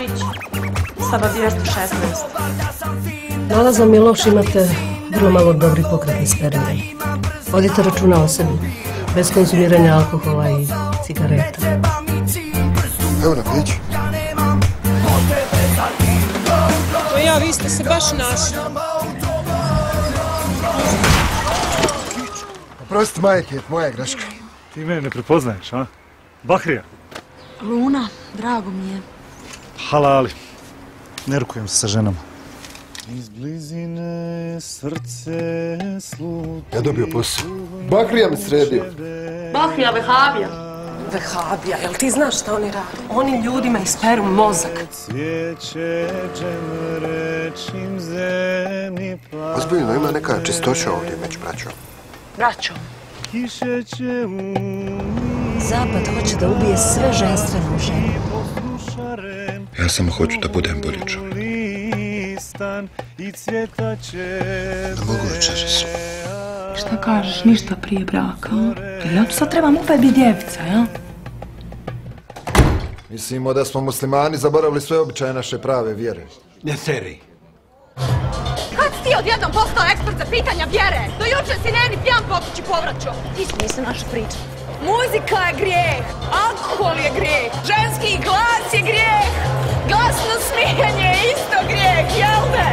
Blažić, Saba 216. Nalazom Miloš imate vrlo malo dobrih pokretnih spermija. Vodite računa o sebi, bez konzumiranja alkohola i cigareta. Evo na pić. To ja, vi ste se baš našli. Prosti, majke, moja greška. Ti mene ne prepoznaješ, a? Bahrija. Luna, drago mi je. Halali. Ne rukujem se sa ženama. Iz blizine srce sluta. Ja dobio posao. Bakrija me sredio. Bahrija Vehabija. Vehabija, jel ti znaš šta oni rade? Oni ljudima isperu mozak. Ozbiljno, ima neka čistoća ovdje među braćom. Braćo. Zapad hoće da ubije sve ženstvene u ženu. Ja samo hoću da budem bolji čovjek. Da mogu večeras. Šta kažeš, ništa prije braka, a? Ja tu sad trebam opet biti djevica, ja? Mislimo da smo muslimani zaboravili sve običaje naše prave vjere. Ne seri. Kad si ti odjednom postao ekspert za pitanja vjere? Do jučer si neni pijan po kući povraćao. Isto nisam naša priča. Muzika je grijeh, alkohol je grijeh, ženski glas je grijeh, glasno smijanje je isto grijeh, jel ne?